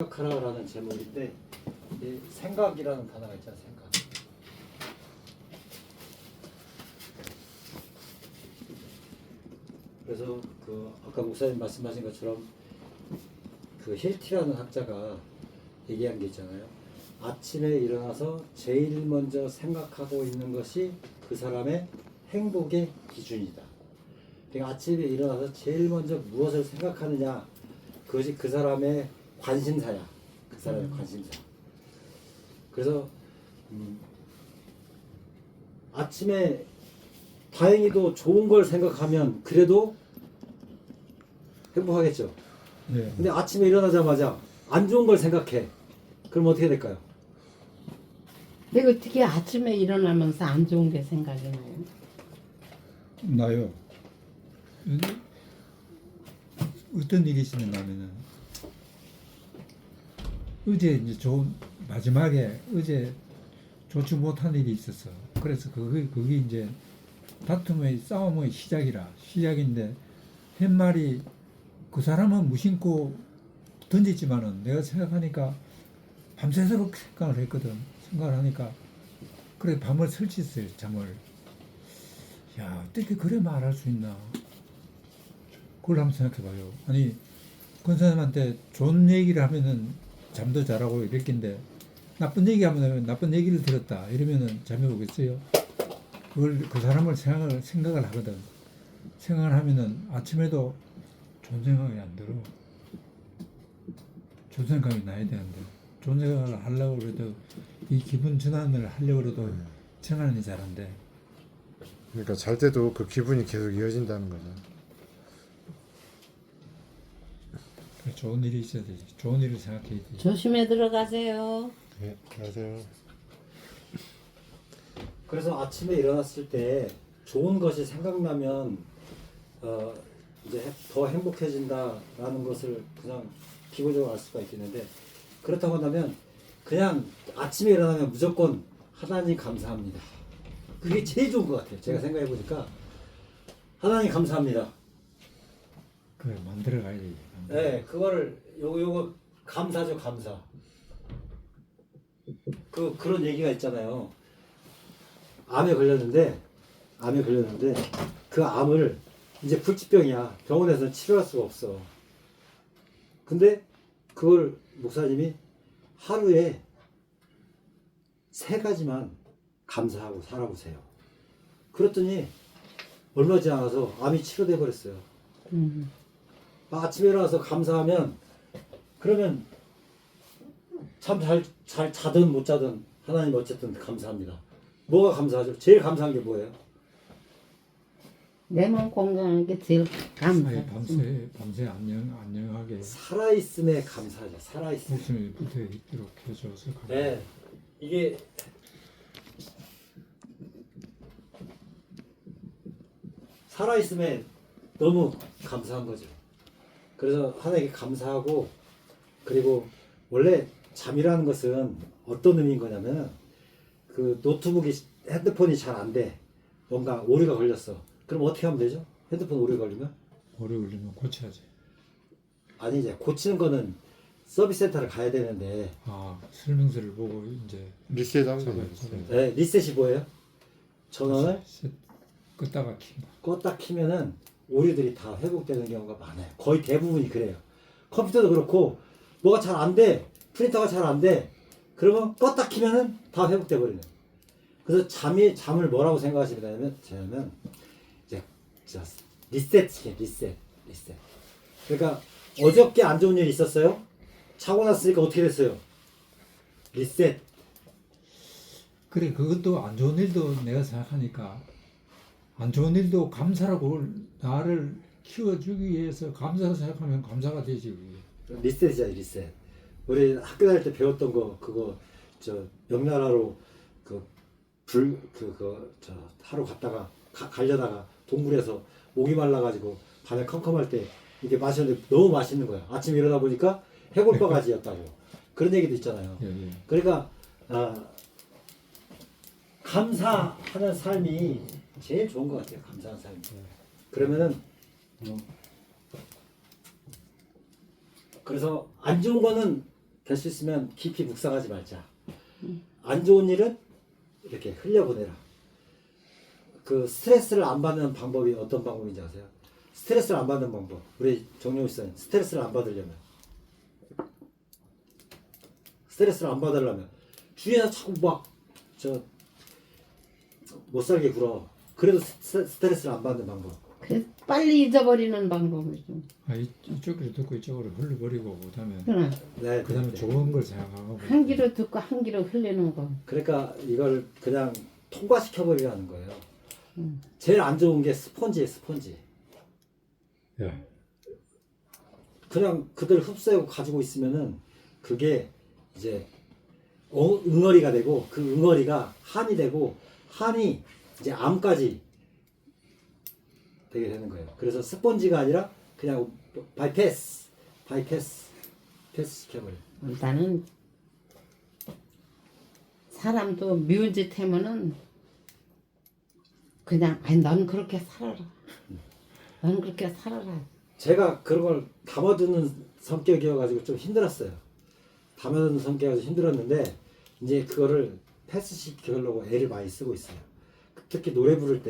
생각하라라는 제목인데 이 생각이라는 단어가 있잖아요. 생각. 그래서 그 아까 목사님 말씀하신 것처럼 그 힐티라는 학자가 얘기한 게 있잖아요. 아침에 일어나서 제일 먼저 생각하고 있는 것이 그 사람의 행복의 기준이다. 그러니까 아침에 일어나서 제일 먼저 무엇을 생각하느냐, 그것이 그 사람의 관심사야. 그 사람의 관심사. 그래서 아침에 다행히도 좋은 걸 생각하면 그래도 행복하겠죠. 네. 근데 아침에 일어나자마자 안 좋은 걸 생각해. 그럼 어떻게 될까요? 근데 어떻게 아침에 일어나면서 안 좋은 게 생각이 나요? 나요. 어떤 일이 있었냐면은 어제 이제 마지막에 어제 좋지 못한 일이 있었어. 그래서 그게 이제 다툼의 싸움의 시작인데 한 말이 그 사람은 무심코 던졌지만은 내가 생각하니까 밤새도록 생각을 했거든. 생각을 하니까 그래 밤을 설치했어요. 잠을. 야, 어떻게 그래 말할 수 있나? 그걸 한번 생각해봐요. 아니, 권사님한테 좋은 얘기를 하면은 잠도 잘하고 이랬긴데 나쁜 얘기 하면 나쁜 얘기를 들었다 이러면은 잠이 오겠어요? 그걸 그 사람을 생각을 하거든. 생각을 하면은 아침에도 좋은 생각이 안 들어. 좋은 생각이 나야 되는데 좋은 생각을 하려고 그래도 이 기분 전환을 하려고 해도 전환이 잘 안 돼. 그러니까 잘 때도 그 기분이 계속 이어진다는 거죠. 좋은 일이 있어야 되지. 좋은 일을 생각해야지. 조심해 들어가세요. 네, 안녕하세요. 그래서 아침에 일어났을 때 좋은 것이 생각나면 이제 더 행복해진다라는 것을 그냥 기본적으로 알 수가 있겠는데, 그렇다고 한다면 그냥 아침에 일어나면 무조건 하나님 감사합니다. 그게 제일 좋은 것 같아요. 제가 생각해 보니까 하나님 감사합니다. 그래 만들어 가야 되지. 네, 그거를 요거 감사죠, 감사. 그런 얘기가 있잖아요. 암에 걸렸는데 그 암을 이제 불치병이야. 병원에서는 치료할 수가 없어. 근데 그걸 목사님이 하루에 3가지만 감사하고 살아보세요. 그랬더니 얼마 지지 않아서 암이 치료돼 버렸어요. 아침에 일어나서 감사하면, 그러면 참 잘 자든 못 자든 하나님 어쨌든 감사합니다. 뭐가 감사하죠? 제일 감사한 게 뭐예요? 내 몸 건강한 게 제일 감사해. 밤새 안녕하게 살아있음에 감사하죠. 살아있음. 목숨이 붙어 있도록 해줘서 감사합니다. 네, 이게 살아있음에 너무 감사한 거죠. 그래서 하나님께 감사하고, 그리고 원래 잠이라는 것은 어떤 의미인 거냐면, 그 노트북이 핸드폰이 잘 안 돼. 뭔가 오류가 걸렸어. 그럼 어떻게 하면 되죠? 핸드폰 오류 걸리면? 오래 걸리면 고쳐야지. 아니, 이제 고치는 거는 서비스 센터를 가야 되는데, 설명서를 보고 이제 리셋하면 잡아요. 되죠. 네, 리셋이 뭐예요? 전원을 껐다가 킨다. 껐다 키면은 오류들이 다 회복되는 경우가 많아요. 거의 대부분이 그래요. 컴퓨터도 그렇고 뭐가 잘 안 돼. 프린터가 잘 안 돼. 그러면 껐다 키면은 다 회복돼 버리는. 그래서 잠을 뭐라고 생각하시면 되냐면 이제 리셋이에요. 리셋. 그러니까 어저께 안 좋은 일이 있었어요. 자고 났으니까 어떻게 됐어요? 리셋. 그래 그것도 안 좋은 일도 내가 생각하니까 안 좋은 일도 감사라고 나를 키워주기 위해서 감사를 생각하면 감사가 되지. 그게. 리셋이잖아요. 리셋. 우리 학교 다닐 때 배웠던 거, 그거 명나라로 하루 갔다가 가려다가 동굴에서 목이 말라가지고 밤에 컴컴할 때 이게 마셨는데 너무 맛있는 거야. 아침에 일어나 보니까 해골바가지였다고. 그런 얘기도 있잖아요. 예. 그러니까 감사하는 삶이 제일 좋은 것 같아요. 감사하는 삶이. 그러면은 그래서 안 좋은 거는 될 수 있으면 깊이 묵상하지 말자. 안 좋은 일은 이렇게 흘려보내라. 그 스트레스를 안 받는 방법이 어떤 방법인지 아세요? 스트레스를 안 받는 방법. 우리 정용우 씨는 스트레스를 안 받으려면, 스트레스를 안 받으려면 주위에서 자꾸 막 저 못 살게 굴어. 그래도 스트레스를 안 받는 방법. 그래서 빨리 잊어버리는 방법이죠. 이쪽으로 듣고 이쪽으로 흘려버리고 그다음에 네, 그다음에 네. 좋은 걸 생각하고 한 귀로 듣고 한 귀로 흘리는 거. 그러니까 이걸 그냥 통과시켜 버리라는 거예요. 음. 제일 안 좋은 게 스펀지예요, 스펀지. 예. 그냥 그들 흡수하고 가지고 있으면은 그게 이제 응어리가 되고 그 응어리가 한이 되고 한이 이제 암까지 되게 되는 거예요. 그래서 스펀지가 아니라 그냥 패스 시켜버려. 나는 사람도 미운 짓 하면은 그냥 아니 넌 그렇게 살아라. 넌 그렇게 살아라. 제가 그런 걸 담아두는 성격이어가지고 좀 힘들었어요. 담아두는 성격이어서 힘들었는데 이제 그거를 패스 시키려고 애를 많이 쓰고 있어요. 특히 노래 부를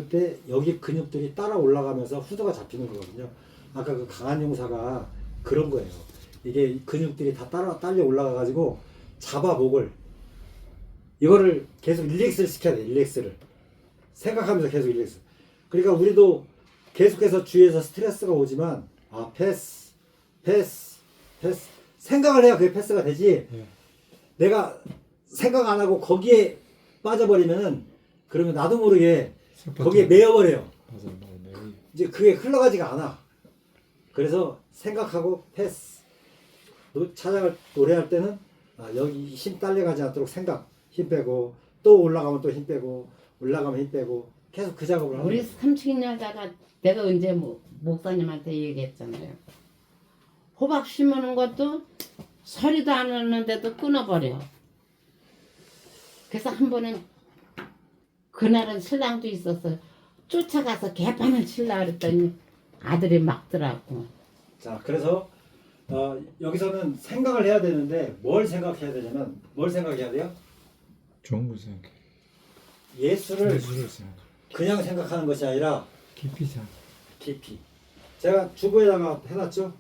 때 여기 근육들이 따라 올라가면서 후두가 잡히는 거거든요. 아까 그 강한 용사가 그런 거예요. 이게 근육들이 다 딸려 올라가가지고 잡아 목을 이거를 계속 릴렉스를 시켜야 돼. 릴렉스를 생각하면서 계속 릴렉스. 그러니까 우리도 계속해서 주위에서 스트레스가 오지만 패스 생각을 해야 그게 패스가 되지. 예. 내가 생각 안 하고 거기에 빠져버리면은 그러면 나도 모르게 거기에 매여버려요. 맞아. 이제 그게 흘러가지가 않아. 그래서 생각하고 패스. 찬양을 노래할 때는 여기 힘 딸려가지 않도록 생각 힘 빼고 또 올라가면 또 힘 빼고 올라가면 힘 빼고 계속 그 작업을 하는 우리 거예요. 삼촌 여자가 내가 언제 목사님한테 얘기했잖아요. 호박 심는 것도 서리도 안 했는데도 끊어버려. 그래서 한 번은 그날은 신랑도 있었어. 쫓아가서 개판을 칠라 그랬더니 아들이 막더라고. 자, 그래서 여기서는 생각을 해야 되는데 뭘 생각해야 되냐면 뭘 생각해야 돼요? 좋은 거 생각해. 예수를 예수를 생각. 그냥 생각하는 것이 아니라 깊이 생각. 깊이. 제가 주보에다가 해놨죠?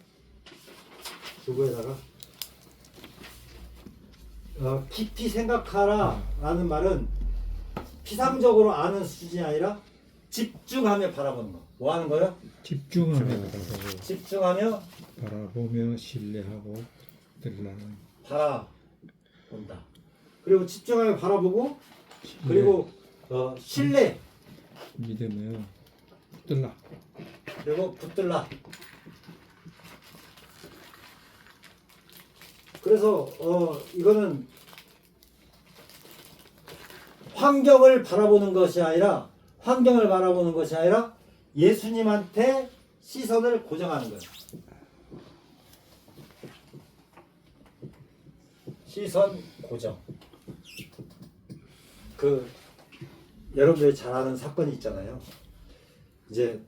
주보에다가 깊이 생각하라 라는 말은 피상적으로 아는 수준이 아니라 집중하며 바라보는 거. 뭐 하는 거요? 집중하며 바라보고 집중하며 바라보며 신뢰하고 들라는 바라본다. 그리고 집중하며 바라보고 그리고 신뢰 믿으며 들라. 그리고 붙들라. 그래서 이거는 환경을 바라보는 것이 아니라 예수님한테 시선을 고정하는 거예요. 시선 고정. 그 여러분들이 잘 아는 사건이 있잖아요. 이제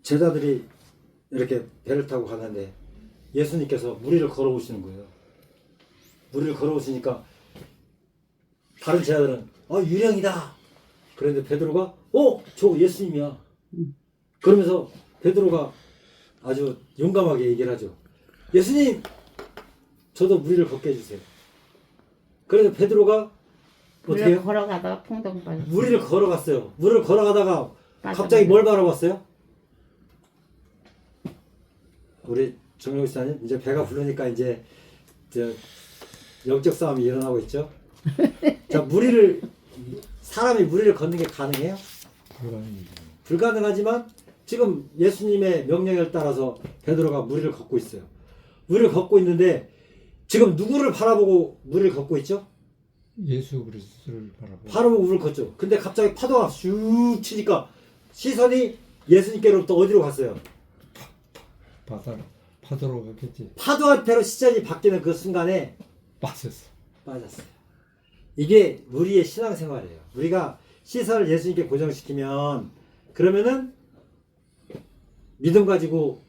제자들이 이렇게 배를 타고 가는데 예수님께서 무리를 걸어오시는 거예요. 무리를 걸어오시니까 다른 제자들은 유령이다. 그런데 베드로가 저 예수님이야. 그러면서 베드로가 아주 용감하게 얘기를 하죠. 예수님, 저도 무리를 걷게 해주세요. 그래서 베드로가 어떻게 해요? 걸어가다가 풍덩 빠졌어. 무리를 걸어갔어요. 무리를 걸어가다가 맞아, 갑자기 맞아. 뭘 바라봤어요? 우리 정용 씨님 이제 배가 부르니까 이제 영적 싸움이 일어나고 있죠. 자, 사람이 무리를 걷는 게 가능해요? 불가능이죠. 불가능하지만 지금 예수님의 명령을 따라서 베드로가 무리를 걷고 있어요. 무리를 걷고 있는데 지금 누구를 바라보고 무리를 걷고 있죠? 예수 그리스도를 바라보고 바라보고 무리를 걷죠. 근데 갑자기 파도가 슉 치니까 시선이 예수님께로부터 어디로 갔어요? 파도로 갔겠지. 파도한테로 시선이 바뀌는 그 순간에 빠졌어. 빠졌어요. 이게 우리의 신앙생활이에요. 우리가 시설을 예수님께 고정시키면 그러면은 믿음 가지고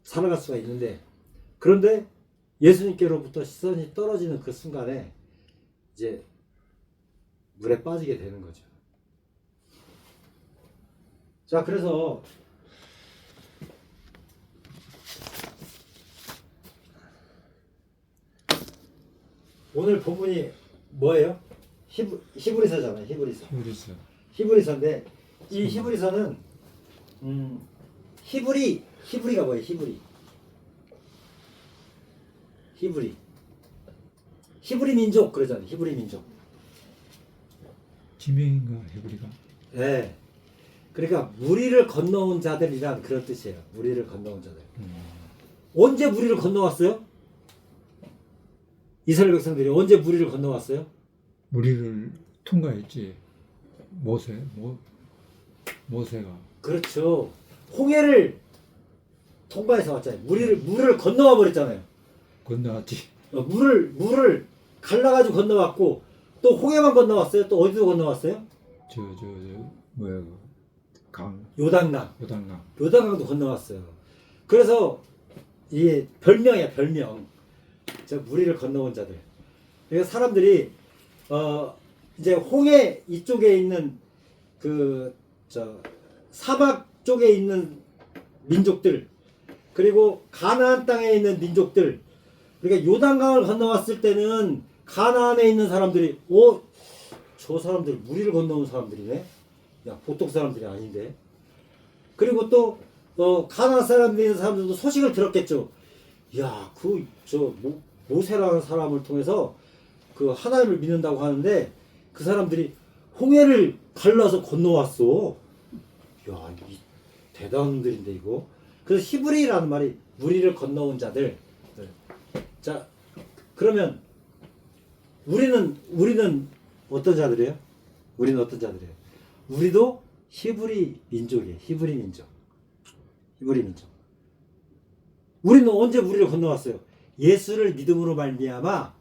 살아갈 수가 있는데, 그런데 예수님께로부터 시선이 떨어지는 그 순간에 이제 물에 빠지게 되는 거죠. 자, 그래서 오늘 본문이 뭐예요? 히브리서잖아요. 히브리서. 그래서 히브리서인데 이 히브리서는 히브리가 뭐예요? 히브리 민족 그러잖아요. 히브리 민족. 지명인가 헤브리가. 네. 그러니까 무리를 건너온 자들이란 그런 뜻이에요. 무리를 건너온 자들. 언제 무리를 건너왔어요? 이스라엘 백성들이 언제 무리를 건너왔어요? 무리를 통과했지. 모세가. 그렇죠. 홍해를 통과해서 왔잖아요. 물을 건너와 버렸잖아요. 건너왔지. 물을 갈라가지고 건너왔고, 또 홍해만 건너왔어요? 또 어디로 건너왔어요? 뭐야 그 강. 요단강. 요단강도 건너왔어요. 그래서 이게 별명이야, 별명. 저 무리를 건너온 자들. 그러니까 사람들이 이제 홍해 이쪽에 있는 사막 쪽에 있는 민족들, 그리고 가나안 땅에 있는 민족들, 그러니까 요단강을 건너왔을 때는 가나안에 있는 사람들이 저 사람들 무리를 건너온 사람들이네. 야, 보통 사람들이 아닌데. 그리고 또 가나안 사람들이 있는 사람들도 소식을 들었겠죠. 야, 모세라는 사람을 통해서 그 하나님을 믿는다고 하는데 그 사람들이 홍해를 갈라서 건너왔어. 야, 대단한 놈들인데 이거. 그래서 히브리라는 말이 무리를 건너온 자들. 자, 그러면 우리는 어떤 자들이에요? 우리는 어떤 자들이에요? 우리도 히브리 민족이에요. 히브리 민족. 우리는 언제 무리를 건너왔어요? 예수를 믿음으로 말미암아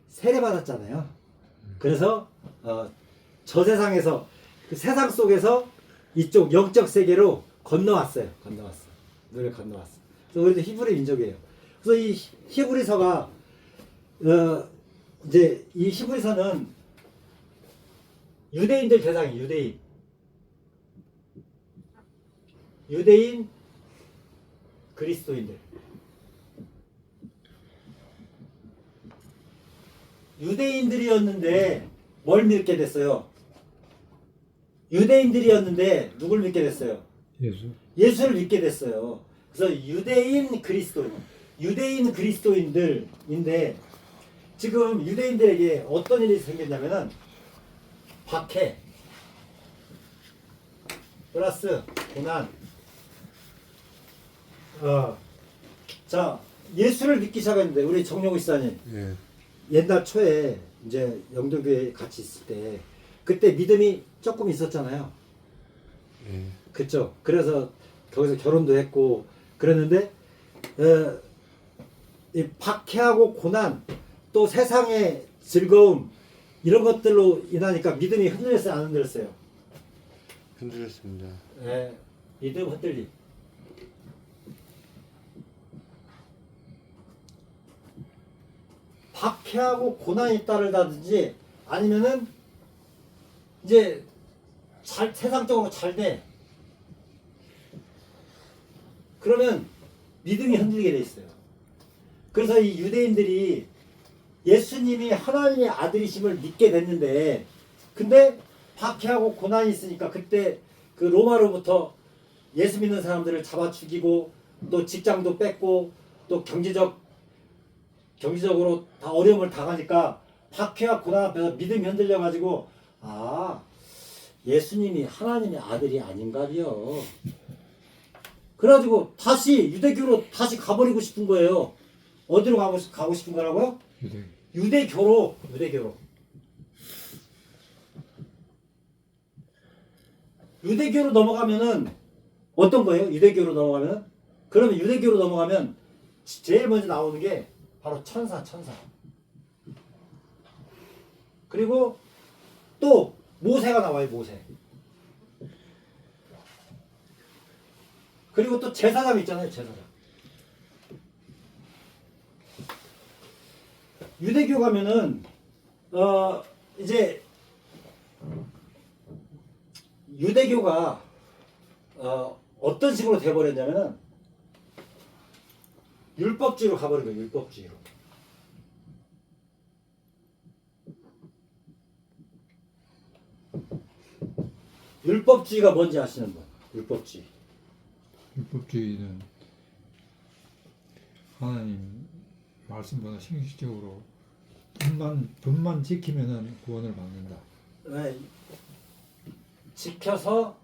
세례 받았잖아요. 그래서 저 세상에서 그 세상 속에서 이쪽 영적 세계로 건너왔어요. 물을 건너왔어. 그래서 우리도 히브리 민족이에요. 그래서 이 히브리서가 이제 이 히브리서는 유대인들 대상이에요. 유대인 그리스도인들. 유대인들이었는데 뭘 믿게 됐어요? 유대인들이었는데 누굴 믿게 됐어요? 예수를 믿게 됐어요. 그래서 유대인 그리스도인들인데 지금 유대인들에게 어떤 일이 생겼냐면은 박해 플러스 고난. 자, 예수를 믿기 시작했는데 우리 정용우 시사님 예. 옛날 초에 이제 영도교회 같이 있을 때 그때 믿음이 조금 있었잖아요. 예. 그쵸? 그래서 거기서 결혼도 했고 그랬는데 이 박해하고 고난 또 세상의 즐거움 이런 것들로 인하니까 믿음이 흔들렸어요, 안 흔들렸어요? 흔들렸습니다. 네, 믿음 흔들림. 박해하고 고난이 따르다든지 아니면은 이제 세상적으로 잘 돼. 그러면 믿음이 흔들리게 돼 있어요. 그래서 이 유대인들이 예수님이 하나님의 아들이심을 믿게 됐는데 근데 박해하고 고난이 있으니까 그때 그 로마로부터 예수 믿는 사람들을 잡아 죽이고 또 직장도 뺏고 또 경제적으로 다 어려움을 당하니까 박해와 고난 앞에서 믿음이 흔들려 가지고 예수님이 하나님의 아들이 아닌가요. 그래가지고 다시 유대교로 다시 가버리고 싶은 거예요. 어디로 가고 싶은 거라고요? 유대교로. 유대교로 넘어가면은 어떤 거예요? 유대교로 넘어가면은? 그러면 유대교로 넘어가면 제일 먼저 나오는 게 바로 천사. 그리고 또 모세가 나와요. 모세. 그리고 또 제사장 있잖아요. 제사장. 유대교 가면은 이제 유대교가 어떤 식으로 돼버렸냐면은 율법주의로 가버린 거예요. 율법주의로. 율법주의가 뭔지 아시는 분? 율법주의. 율법주의는 하나님 말씀보다 형식적으로 법만 지키면은 구원을 받는다. 네. 지켜서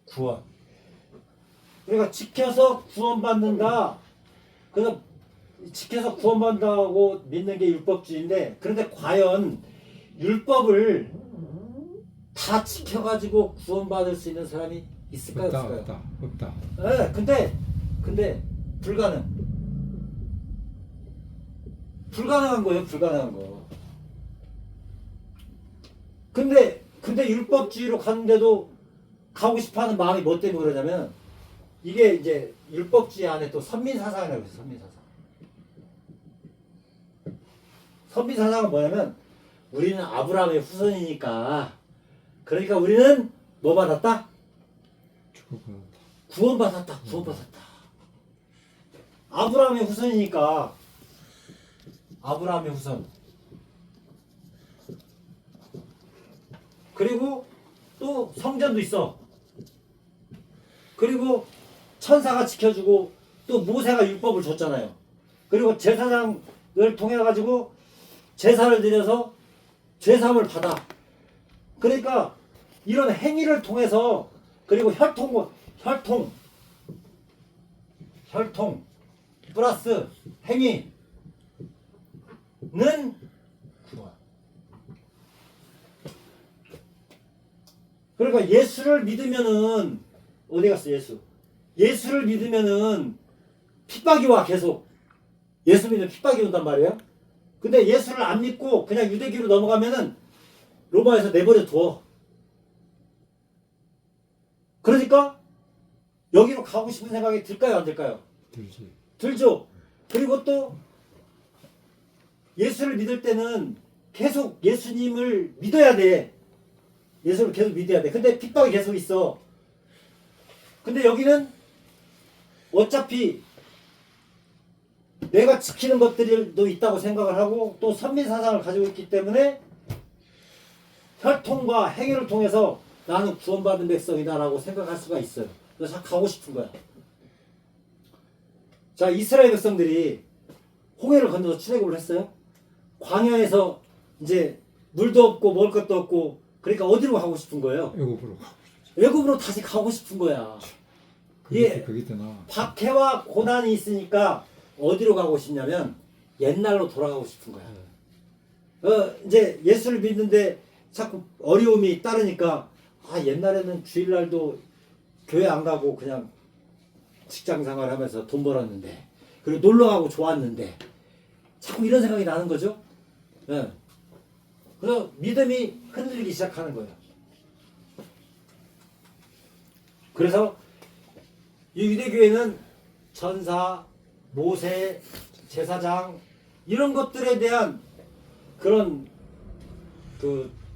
구원. 그러니까 지켜서 구원받는다. 그래서 지켜서 구원받는다고 믿는 게 율법주의인데, 그런데 과연 율법을 다 지켜가지고 구원받을 수 있는 사람이 있을까요? 없을까요? 없다. 네, 근데 불가능한 거예요. 불가능한 거. 근데 율법주의로 갔는데도 가고 싶어하는 마음이 뭐 때문에 그러냐면, 이게 이제 율법주의 안에 또 선민사상이라고 있어요. 선민사상. 선민사상은 뭐냐면, 우리는 아브라함의 후손이니까, 그러니까 우리는 뭐 받았다? 구원받았다. 구원받았다. 아브라함의 후손이니까, 아브라함의 후손. 그리고 또 성전도 있어. 그리고 천사가 지켜주고, 또 모세가 율법을 줬잖아요. 그리고 제사장을 통해 가지고 제사를 드려서 죄사함을 받아. 그러니까 이런 행위를 통해서, 그리고 혈통 플러스 행위는 구원. 그러니까 예수를 믿으면은 어디 갔어? 예수를 믿으면은 핍박이 와. 계속 예수 믿으면 핍박이 온단 말이에요. 근데 예수를 안 믿고 그냥 유대교로 넘어가면은 로마에서 내버려 둬. 그러니까 여기로 가고 싶은 생각이 들까요? 안 들까요? 들지. 들죠. 그리고 또 예수를 믿을 때는 계속 예수님을 믿어야 돼. 예수를 계속 믿어야 돼. 근데 핍박이 계속 있어. 근데 여기는 어차피 내가 지키는 것들도 있다고 생각을 하고, 또 선민사상을 가지고 있기 때문에 혈통과 행위를 통해서 나는 구원받은 백성이다 라고 생각할 수가 있어요. 그래서 가고 싶은 거야. 자, 이스라엘 백성들이 홍해를 건너서 출애굽을 했어요. 광야에서 이제 물도 없고 먹을 것도 없고, 그러니까 어디로 가고 싶은 거예요? 애굽으로. 애굽으로 다시 가고 싶은 거야. 예. 그게 더 나아. 박해와 고난이 있으니까 어디로 가고 싶냐면 옛날로 돌아가고 싶은 거야. 이제 예수를 믿는데 자꾸 어려움이 따르니까, 옛날에는 주일날도 교회 안 가고 그냥 직장 생활하면서 돈 벌었는데, 그리고 놀러 가고 좋았는데, 자꾸 이런 생각이 나는 거죠. 예. 그래서 믿음이 흔들리기 시작하는 거예요. 그래서 이 유대교회는 천사, 모세, 제사장 이런 것들에 대한 그런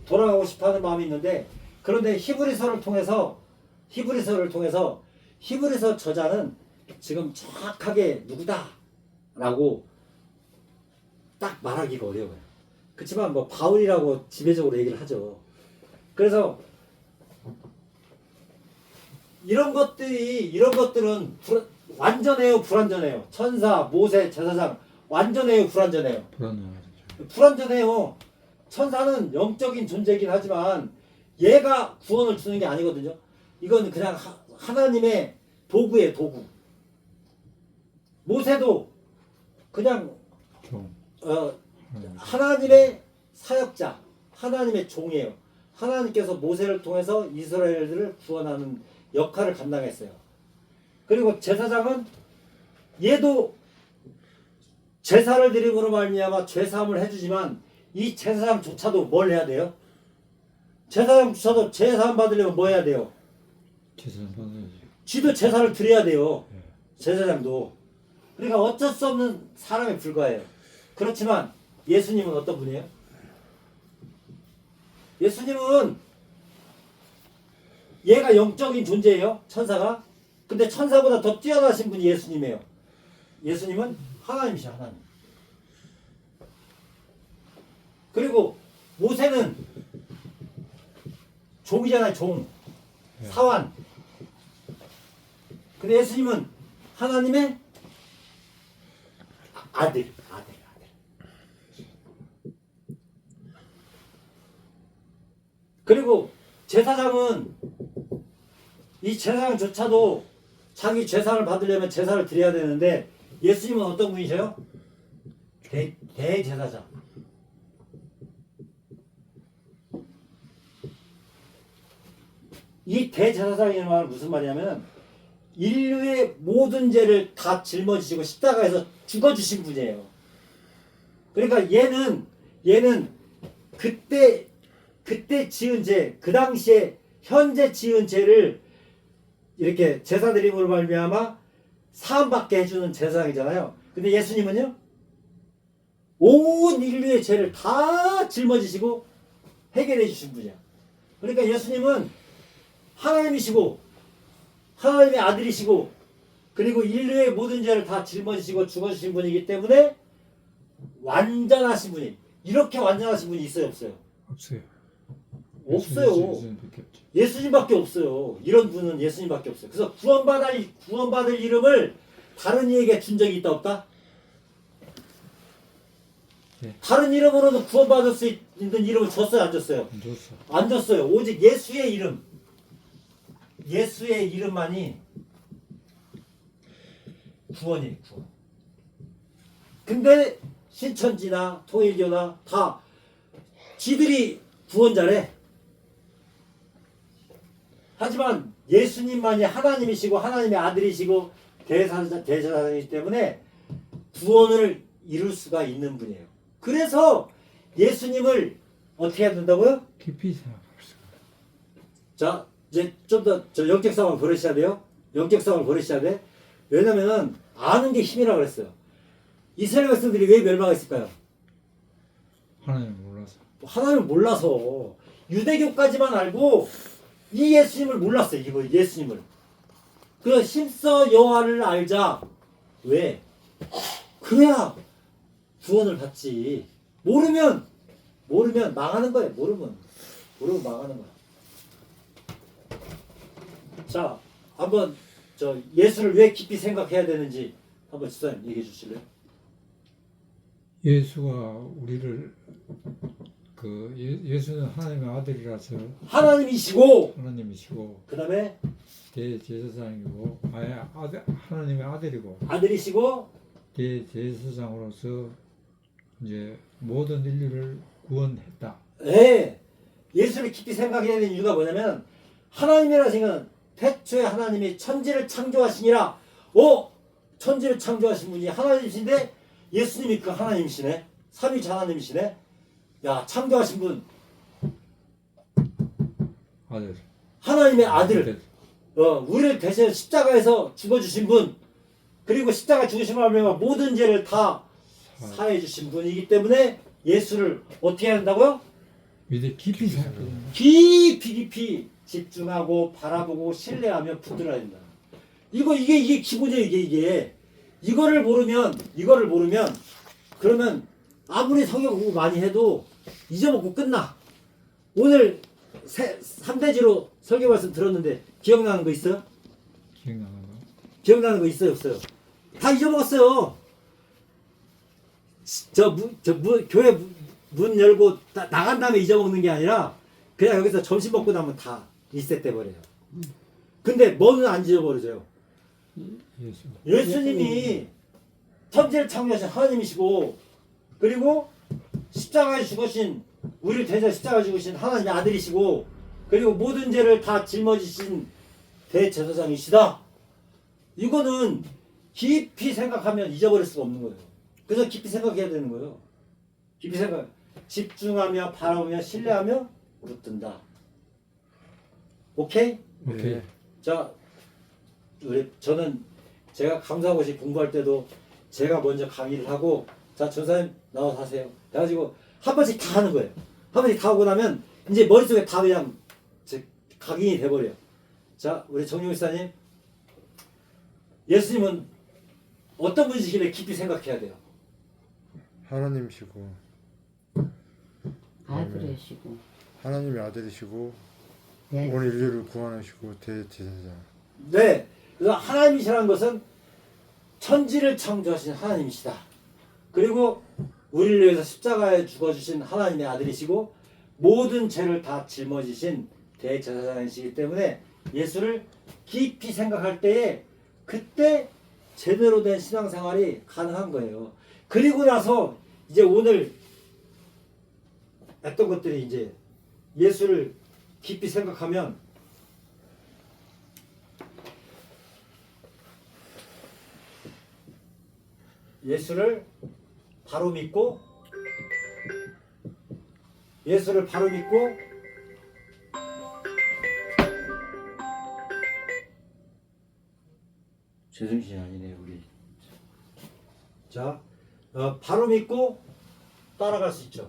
돌아가고 싶어하는 마음이 있는데, 그런데 히브리서를 통해서 히브리서 저자는 지금 정확하게 누구다라고 딱 말하기가 어려워요. 그렇지만 뭐 바울이라고 지배적으로 얘기를 하죠. 그래서 이런 것들은 완전해요, 불완전해요? 천사, 모세, 제사장 완전해요, 불완전해요? 불완전해요. 천사는 영적인 존재이긴 하지만 얘가 구원을 주는 게 아니거든요. 이건 그냥 하나님의 도구예요, 도구. 모세도 그냥 하나님의 사역자, 하나님의 종이에요. 하나님께서 모세를 통해서 이스라엘들을 구원하는 역할을 감당했어요. 그리고 제사장은 얘도 제사를 드림으로 말미암아 죄사함을 해주지만, 이 제사장조차도 뭘 해야 돼요? 제사장조차도 제사 받으려면 뭐 해야 돼요? 제사는 받아야지. 쥐도 제사를 드려야 돼요. 제사장도. 그러니까 어쩔 수 없는 사람에 불과해요. 그렇지만 예수님은 어떤 분이에요? 예수님은 얘가 영적인 존재예요. 천사가. 근데 천사보다 더 뛰어나신 분이 예수님이에요. 예수님은 하나님이셔, 하나님. 그리고 모세는 종이잖아요, 종. 사환. 근데 예수님은 하나님의 아들. 그리고 제사장은 이 제사장조차도 자기 제사를 받으려면 제사를 드려야 되는데 예수님은 어떤 분이셔요? 대제사장. 이 대제사장이라는 말은 무슨 말이냐면 인류의 모든 죄를 다 짊어지시고 십자가에서 죽어주신 분이에요. 그러니까 얘는 그때 지은 죄, 그 당시에 현재 지은 죄를 이렇게 제사 드림으로 말미암아 사함받게 해주는 제사장이잖아요. 근데 예수님은요, 온 인류의 죄를 다 짊어지시고 해결해 주신 분이야. 그러니까 예수님은 하나님이시고 하나님의 아들이시고 그리고 인류의 모든 죄를 다 짊어지시고 죽어주신 분이기 때문에 완전하신 분이, 이렇게 완전하신 분이 있어요, 없어요? 없어요. 없어요. 예수님밖에 없죠. 예수님밖에 없어요. 이런 분은 예수님밖에 없어요. 그래서 구원받을 이름을 다른 이에게 준 적이 있다, 없다? 네. 다른 이름으로도 구원받을 수 있는 이름을 줬어요, 안 줬어요? 안 줬어. 안 줬어요. 오직 예수의 이름, 예수의 이름만이 구원이에요, 구원. 근데 신천지나 통일교나 다 지들이 구원자래. 하지만 예수님만이 하나님이시고 하나님의 아들이시고 대제사장이기 때문에 구원을 이룰 수가 있는 분이에요. 그래서 예수님을 어떻게 해야 된다고요? 깊이 생각할 수가. 자, 이제 좀 더 영적 상황을 버리셔야 돼요. 영적 상황을 버리셔야 돼. 왜냐면은 아는 게 힘이라고 그랬어요. 이스라엘 백성들이 왜 멸망했을까요? 하나님 몰라서. 하나님을 몰라서. 유대교까지만 알고 이 예수님을 몰랐어요. 이거 예수님을. 그래서 힘써 여호와를 알자. 왜? 그래야 구원을 받지. 모르면 망하는 거예요. 모르면 망하는 거야. 자, 한번 예수를 왜 깊이 생각해야 되는지 한번 지사님 얘기해 주실래요? 예수가 우리를 예수는 하나님의 아들이라서 하나님이시고 하나님이시고 그 다음에 대제사장이고 하나님의 아들이고 아들이시고 대제사장으로서 이제 모든 인류를 구원했다. 네. 예수를 깊이 생각해야 되는 이유가 뭐냐면 하나님이라 생각은 태초에 하나님이 천지를 창조하시니라. 천지를 창조하신 분이 하나님이신데 예수님이 그 하나님이시네. 삼위일체 하나님이시네. 야, 창조하신 분 아들. 하나님의 아들, 우리를 대신 십자가에서 죽어주신 분, 그리고 십자가 죽으심을 하며 모든 죄를 다 사해 주신 분이기 때문에 예수를 어떻게 해야 된다고요? 믿어 깊이 생각해. 깊이 집중하고 바라보고 신뢰하며 붙들어야 된다. 이게 기본이에요. 이게 이거를 모르면 그러면 아무리 성경 공부 많이 해도 잊어먹고 끝나. 오늘 3대지로 설교 말씀 들었는데 기억나는 거 있어요? 기억나는 거. 기억나는 거 있어요, 없어요? 다 잊어먹었어요. 교회 문 열고 나간 다음에 잊어먹는 게 아니라 그냥 여기서 점심 먹고 나면 다 리셋돼 버려요. 근데 뭐는 안 잊어버려져요. 예수. 예수님이 천지를 창조하신 하나님이시고 그리고 십자가에 죽으신 우리를 대신 십자가에 죽으신 하나님의 아들이시고 그리고 모든 죄를 다 짊어지신 대제사장이시다. 이거는 깊이 생각하면 잊어버릴 수가 없는 거예요. 그래서 깊이 생각해야 되는 거예요. 깊이 생각. 집중하며 바라보며 신뢰하며 붙든다. 오케이? 오케이. 네. 자, 저는 제가 강사고시 공부할 때도 제가 먼저 강의를 하고, 자, 전사님 나와서 하세요. 그래가지고 한 번씩 다 하는 거예요. 한 번씩 다 하고 나면 이제 머릿속에 다 그냥 각인이 돼버려요. 자, 우리 정용 목사님, 예수님은 어떤 분이시길래 깊이 생각해야 돼요? 하나님이시고 아들이시고 하나님의 아들이시고 네. 온 인류를 구원하시고 대제사장. 네, 그래서 하나님이시라는 것은 천지를 창조하신 하나님이시다. 그리고 우리를 위해서 십자가에 죽어주신 하나님의 아들이시고 모든 죄를 다 짊어지신 대제사장이시기 때문에 예수를 깊이 생각할 때에 그때 제대로 된 신앙생활이 가능한 거예요. 그리고 나서 이제 오늘 했던 것들이 이제 예수를 깊이 생각하면 예수를 바로 믿고 제정신이 아니네요 우리. 자, 바로 믿고 따라갈 수 있죠.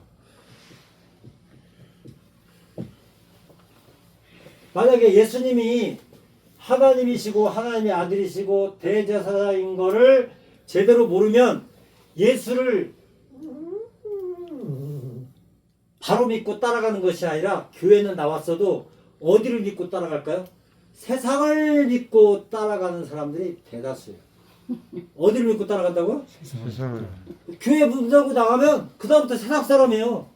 만약에 예수님이 하나님이시고 하나님의 아들이시고 대제사장인 거를 제대로 모르면 예수를 바로 믿고 따라가는 것이 아니라 교회는 나왔어도 어디를 믿고 따라갈까요? 세상을 믿고 따라가는 사람들이 대다수예요. 어디를 믿고 따라간다고요? 세상을. 교회 문 닫고 나가면 그 다음부터 세상 사람이에요.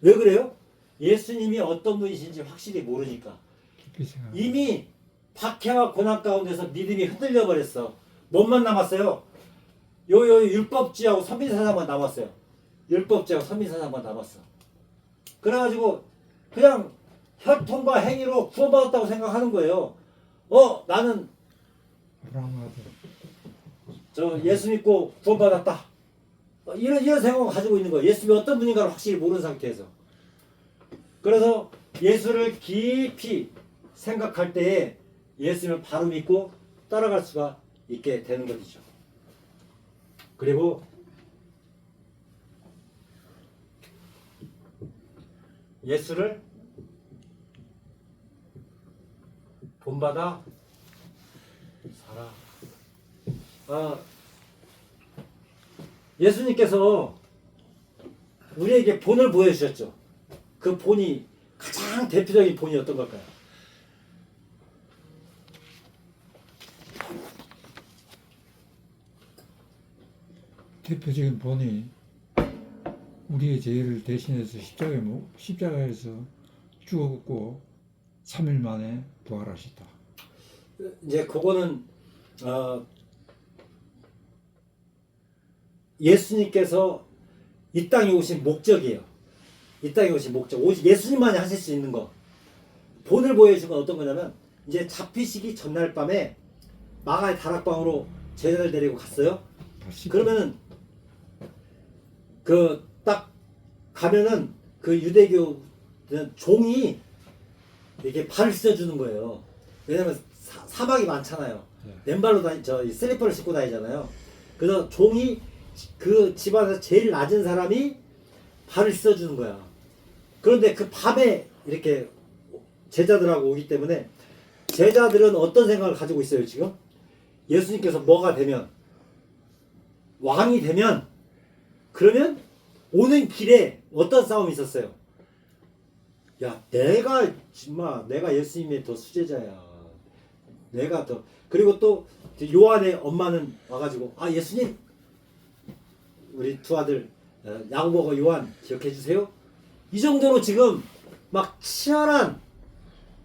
왜 그래요? 예수님이 어떤 분이신지 확실히 모르니까. 깊이 생각. 이미 박해와 고난 가운데서 믿음이 흔들려 버렸어. 뭔만 남았어요? 요 율법주의하고 선민사상만 남았어요. 율법주의하고 선민사상만 남았어. 그래가지고 그냥 혈통과 행위로 구원받았다고 생각하는 거예요. 나는 아브라함 아들. 저 예수 믿고 구원받았다. 이런 생각을 가지고 있는 거예요. 예수님이 어떤 분인가를 확실히 모르는 상태에서. 그래서 예수를 깊이 생각할 때에 예수님을 바로 믿고 따라갈 수가 있게 되는 것이죠. 그리고 예수를 본받아 살아. 예수님께서 우리에게 본을 보여주셨죠. 그 본이 가장 대표적인 본이 어떤 걸까요? 대표적인 본이 우리의 죄를 대신해서 십자가에서 죽었고 3일 만에 부활하셨다. 이제 그거는 예수님께서 이 땅에 오신 목적이에요. 이 땅에 오신 목적. 오직 예수님만이 하실 수 있는 거. 본을 보여준 건 어떤 거냐면 이제 잡히시기 전날 밤에 마가의 다락방으로 제자들 데리고 갔어요. 그러면은 그 딱 가면은 그 유대교 종이 이렇게 발을 씻어주는 거예요. 왜냐면 사막이 많잖아요. 맨발로 슬리퍼를 신고 다니잖아요. 그래서 종이 그 집안에서 제일 낮은 사람이 발을 씻어주는 거야. 그런데 그 밤에 이렇게 제자들하고 오기 때문에 제자들은 어떤 생각을 가지고 있어요 지금? 예수님께서 뭐가 되면 왕이 되면 그러면 오는 길에 어떤 싸움이 있었어요? 야, 내가 예수님의 더 수제자야. 내가 더. 그리고 또 요한의 엄마는 와가지고 예수님 우리 두 아들 야고보와 요한 기억해 주세요. 이 정도로 지금 막 치열한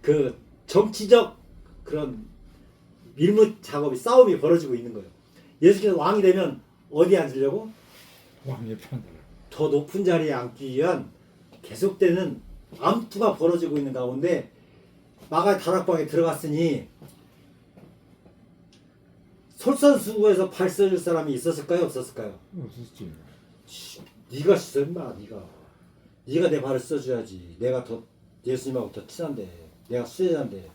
그 정치적 그런 밀무 작업이 싸움이 벌어지고 있는 거예요. 예수께서 왕이 되면 어디에 앉으려고? 왕의 편을. 더 높은 자리에 앉기 위한 계속되는 암투가 벌어지고 있는 가운데 마가의 다락방에 들어갔으니 솔선수범해서 발 써줄 사람이 있었을까요? 없었을까요? 없었지. 네가 씻어 임마. 네가 내 발을 씻어줘야지. 내가 더 예수님하고 더 친한데, 내가 수제자인데.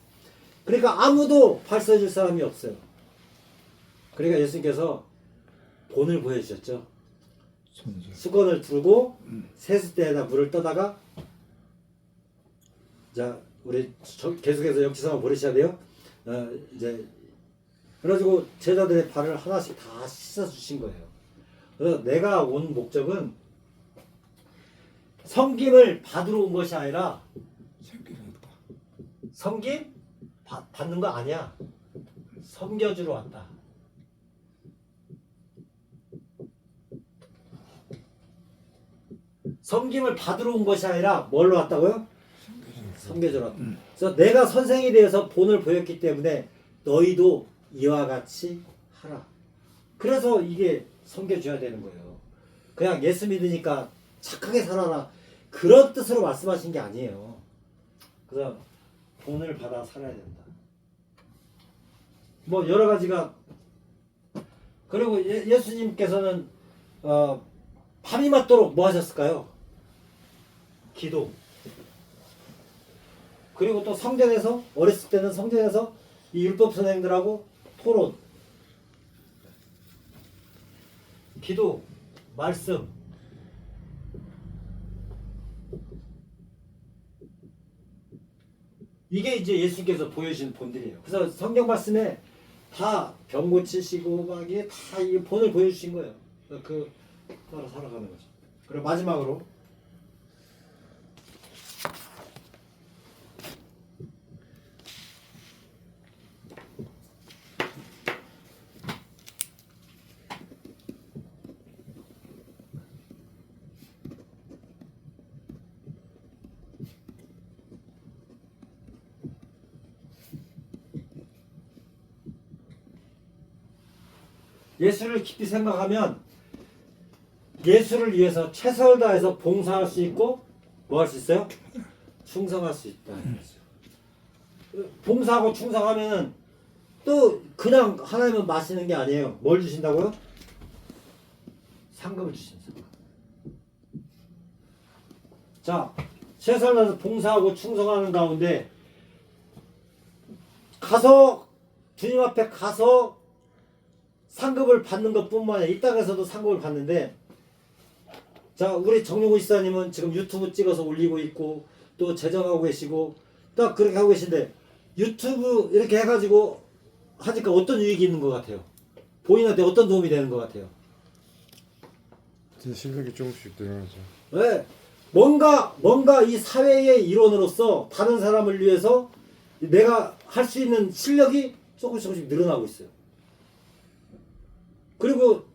그러니까 아무도 발 씻어줄 사람이 없어요. 그러니까 예수님께서 본을 보여주셨죠. 손질. 수건을 들고 세숫대에다 물을 떠다가, 자 우리 계속해서 영치성을 버리셔야 돼요. 이제 그래가지고 제자들의 발을 하나씩 다 씻어 주신 거예요. 그래서 내가 온 목적은 섬김을 받으러 온 것이 아니라, 생겨졌다. 섬김 받는 거 아니야. 섬겨주러 왔다. 섬김을 받으러 온 것이 아니라 뭘로 왔다고요? 섬겨주러 왔다. 그래서 내가 선생이 되어서 본을 보였기 때문에 너희도 이와 같이 하라. 그래서 이게 섬겨줘야 되는 거예요. 그냥 예수 믿으니까 착하게 살아라, 그런 뜻으로 말씀하신 게 아니에요. 그래서 본을 받아 살아야 된다. 뭐 여러 가지가. 그리고 예수님께서는 밤이 맞도록 뭐 하셨을까요? 기도. 그리고 또 성전에서, 어렸을 때는 성전에서 이 율법 선생들하고 토론, 기도, 말씀. 이게 이제 예수님께서 보여주신 본들이에요. 그래서 성경 말씀에 다 병 고치시고 막 이게 다 이 본을 보여주신 거예요. 그 따라 살아가는 거죠. 그리고 마지막으로 예수를 깊이 생각하면 예수를 위해서 최선을 다해서 봉사할 수 있고 뭐 할 수 있어요? 충성할 수 있다. 봉사하고 충성하면은 또 그냥 하나님은 마시는 게 아니에요. 뭘 주신다고요? 상급을 주신다. 자, 최선을 다해서 봉사하고 충성하는 가운데 가서 주님 앞에 가서 상급을 받는 것뿐만 아니라 이 땅에서도 상급을 받는데, 자 우리 정용우 지사님은 지금 유튜브 찍어서 올리고 있고 또 제정하고 계시고 딱 그렇게 하고 계신데, 유튜브 이렇게 해가지고 하니까 어떤 유익이 있는 것 같아요? 본인한테 어떤 도움이 되는 것 같아요? 제 실력이 조금씩 늘어나죠. 왜? 뭔가 이 사회의 일원으로서 다른 사람을 위해서 내가 할 수 있는 실력이 조금씩 늘어나고 있어요. 그리고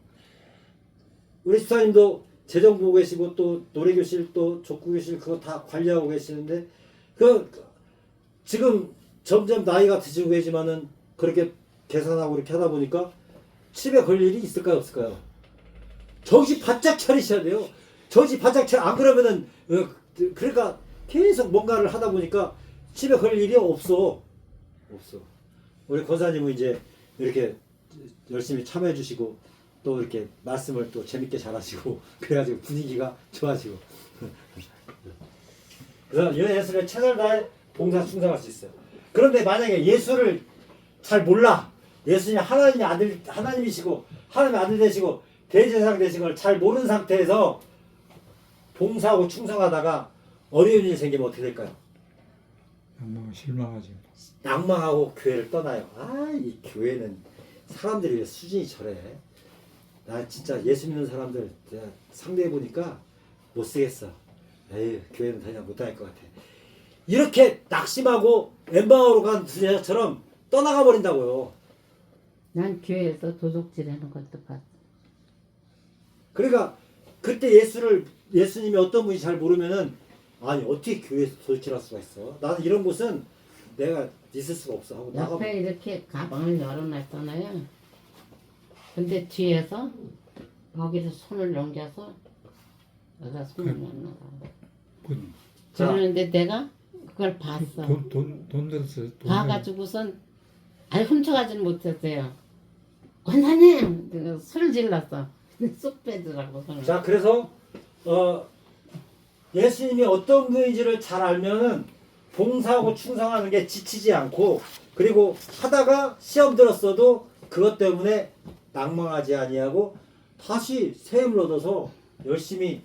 우리 집사님도 재정 보고 계시고 또 노래교실 또 족구교실 그거 다 관리하고 계시는데, 그 지금 점점 나이가 드시고 계시지만은 그렇게 계산하고 이렇게 하다 보니까 집에 걸 일이 있을까요 없을까요? 정신 바짝 차리셔야 돼요. 정신 바짝 차려. 안 그러면은 그러니까 계속 뭔가를 하다 보니까 집에 걸 일이 없어. 우리 권사님은 이제 이렇게 열심히 참여해 주시고 또 이렇게 말씀을 또 재밌게 잘하시고 그래가지고 분위기가 좋아지고 그래서 예수를 최선을 다해 봉사 충성할 수 있어요. 그런데 만약에 예수를 잘 몰라, 예수님이 하나님이시고 하나님의 아들 되시고 대제사장 되신 걸 잘 모르는 상태에서 봉사하고 충성하다가 어려운 일이 생기면 어떻게 될까요? 실망하지. 낭망하고 교회를 떠나요. 이 교회는 사람들이 왜 수준이 저래? 나 진짜 예수 믿는 사람들 내가 상대해 보니까 못 쓰겠어. 에이, 교회는 더 이상 못 다닐 것 같아. 이렇게 낙심하고 엠바오로 간 주제처럼 떠나가 버린다고요. 난 교회에서 도둑질하는 것도 봤어. 그러니까 그때 예수님이 어떤 분인지 잘 모르면은, 아니 어떻게 교회에서 도둑질할 수가 있어? 나는 이런 곳은 내가 있을 수가 없어 하고 나가. 옆에 이렇게 가방을 열어놨잖아요. 근데 뒤에서 거기서 손을 넘겨서 여기다 손을 넣나 봐. 그러는데 내가 그걸 봤어. 돈 들었어. 봐가지고선 아니 훔쳐가지는 못했어요. 권사님! 술을 질렀어. 쏙 빼더라고 손을. 자, 그래서 예수님이 어떤 분인지를 잘 알면은 봉사하고 충성하는 게 지치지 않고, 그리고 하다가 시험 들었어도 그것 때문에 낭망하지 아니하고 다시 새 힘을 얻어서 열심히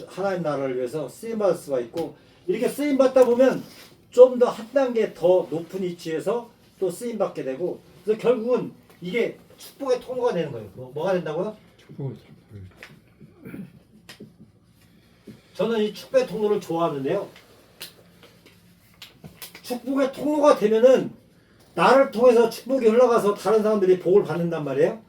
하나님 나라를 위해서 쓰임 받을 수가 있고, 이렇게 쓰임 받다 보면 좀 더 한 단계 더 높은 위치에서 또 쓰임 받게 되고, 그래서 결국은 이게 축복의 통로가 되는 거예요. 뭐가 된다고요? 축복을 저는 이 축복의 통로를 좋아하는데요. 축복의 통로가 되면은 나를 통해서 축복이 흘러가서 다른 사람들이 복을 받는단 말이에요.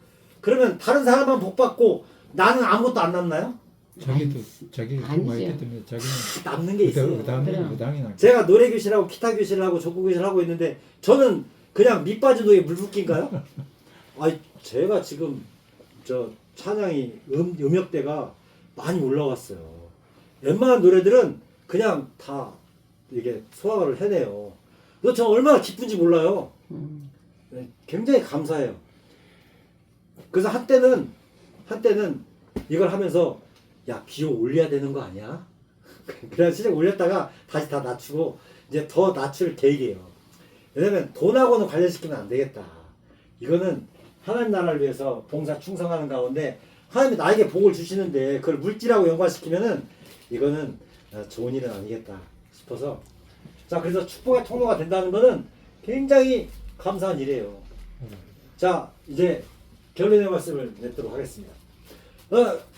그러면 다른 사람만 복 받고 나는 아무것도 안 남나요? 자기도 자기 아니죠. 많이 했기 때문에 자기는 남는 게 있어요. 그럼. 의당이 나. 제가 노래 교실하고 기타 교실을 하고 족구 교실을 하고 있는데 저는 그냥 밑빠진 독에 물 붓기인가요? 아니 제가 지금 저 찬양이 음역대가 많이 올라왔어요. 웬만한 노래들은 그냥 다 이게 소화를 해내요. 그래서 저 얼마나 기쁜지 몰라요. 네, 굉장히 감사해요. 그래서 한때는 이걸 하면서 야 기호 올려야 되는 거 아니야? 그래서 시작 올렸다가 다시 다 낮추고 이제 더 낮출 계획이에요. 왜냐면 돈하고는 관련시키면 안 되겠다. 이거는 하나님 나라를 위해서 봉사 충성하는 가운데 하나님이 나에게 복을 주시는데 그걸 물질하고 연관시키면은 이거는 좋은 일은 아니겠다 싶어서, 자 그래서 축복의 통로가 된다는 거는 굉장히 감사한 일이에요. 자 이제 결론의 말씀을 맺도록 하겠습니다.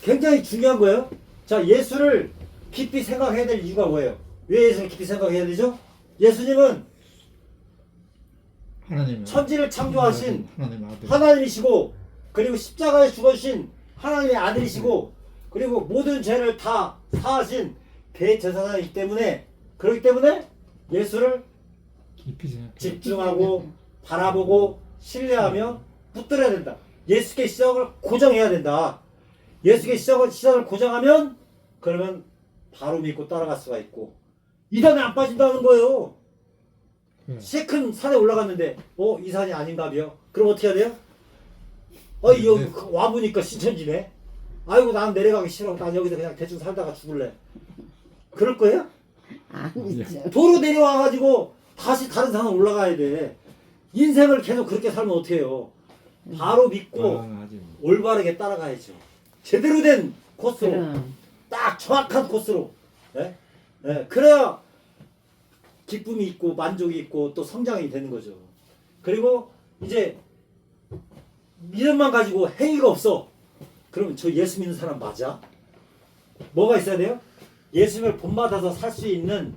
굉장히 중요한 거예요. 자 예수를 깊이 생각해야 될 이유가 뭐예요? 왜 예수를 깊이 생각해야 되죠? 예수님은 하나님 천지를 창조하신 하나님 아들. 하나님이시고, 그리고 십자가에 죽으신 하나님의 아들이시고, 그리고 모든 죄를 다 사하신 대제사장이기 때문에, 그렇기 때문에 예수를 깊이 생각. 집중하고 바라보고 신뢰하며 붙들어야 된다. 예수께 시작을 고정해야 된다. 예수께 시작을 고정하면 그러면 바로 믿고 따라갈 수가 있고, 이단에 안 빠진다는 거예요. 새 큰 산에 올라갔는데 이 산이 아닌가벼? 그럼 어떻게 해야 돼요? 여기 와보니까 신천지네. 아이고 난 내려가기 싫어. 난 여기서 그냥 대충 살다가 죽을래. 그럴 거예요? 아니죠. 도로 내려와가지고 다시 다른 산에 올라가야 돼. 인생을 계속 그렇게 살면 어떻게 해요? 바로 믿고 아직 올바르게 따라가야죠. 제대로 된 코스로, 그럼. 딱 정확한 코스로. 예? 예, 그래야 기쁨이 있고 만족이 있고 또 성장이 되는 거죠. 그리고 이제 믿음만 가지고 행위가 없어. 그러면 저 예수 믿는 사람 맞아? 뭐가 있어야 돼요? 예수님을 본받아서 살 수 있는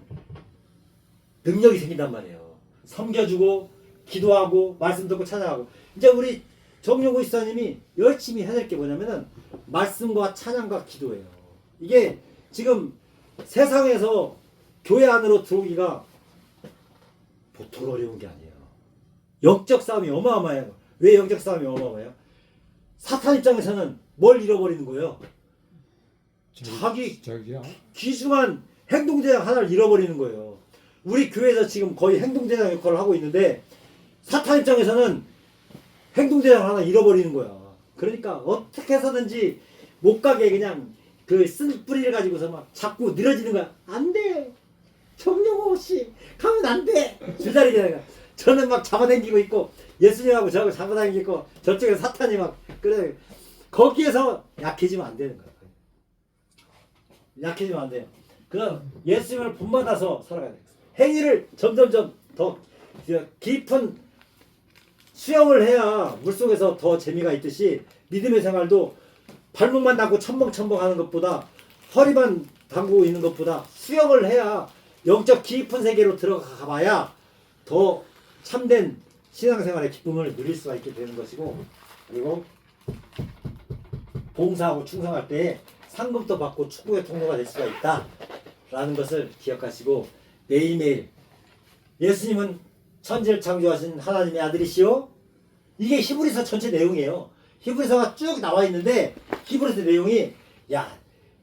능력이 생긴단 말이에요. 섬겨주고 기도하고 말씀 듣고 찬양하고. 이제 우리 정용구 집사님이 열심히 해야 될 게 뭐냐면은 말씀과 찬양과 기도예요. 이게 지금 세상에서 교회 안으로 들어오기가 보통 어려운 게 아니에요. 영적 싸움이 어마어마해요. 왜 영적 싸움이 어마어마해요? 사탄 입장에서는 뭘 잃어버리는 거예요? 자기야. 귀중한 행동대장 하나를 잃어버리는 거예요. 우리 교회에서 지금 거의 행동대장 역할을 하고 있는데 사탄 입장에서는 행동대장 하나 잃어버리는 거야. 그러니까 어떻게 해서든지 못 가게 그냥 그 쓴 뿌리를 가지고서 막 자꾸 늘어지는 거야. 안 돼. 정용호 씨 가면 안 돼. 줄다리기다가 저는 막 잡아당기고 있고 예수님하고 저하고 잡아당기고 있고 저쪽에 사탄이 막 그래. 거기에서 약해지면 안 되는 거야. 약해지면 안 돼요. 그럼 예수님을 본받아서 살아가야 돼요. 행위를 점점점 더 깊은 수영을 해야 물속에서 더 재미가 있듯이 믿음의 생활도 발목만 닫고 첨벙첨벙 하는 것보다 허리만 담그고 있는 것보다 수영을 해야 영적 깊은 세계로 들어가 봐야 더 참된 신앙생활의 기쁨을 누릴 수가 있게 되는 것이고, 그리고 봉사하고 충성할 때 상급도 받고 축복의 통로가 될 수가 있다 라는 것을 기억하시고, 매일매일 예수님은 천지를 창조하신 하나님의 아들이시오. 이게 히브리서 전체 내용이에요. 히브리서가 쭉 나와 있는데 히브리서 내용이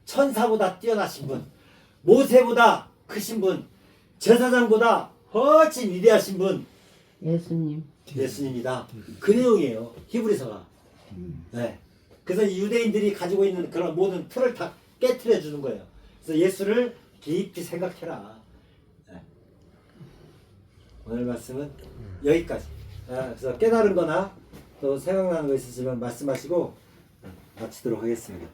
천사보다 뛰어나신 분, 모세보다 크신 분, 제사장보다 훨씬 위대하신 분 예수님. 예수님이다. 그 내용이에요. 히브리서가. 네. 그래서 유대인들이 가지고 있는 그런 모든 틀을 다 깨트려 주는 거예요. 그래서 예수를 깊이 생각해라. 네. 오늘 말씀은 여기까지. 그래서 깨달은 거나 또 생각나는 거 있으시면 말씀하시고 마치도록 하겠습니다.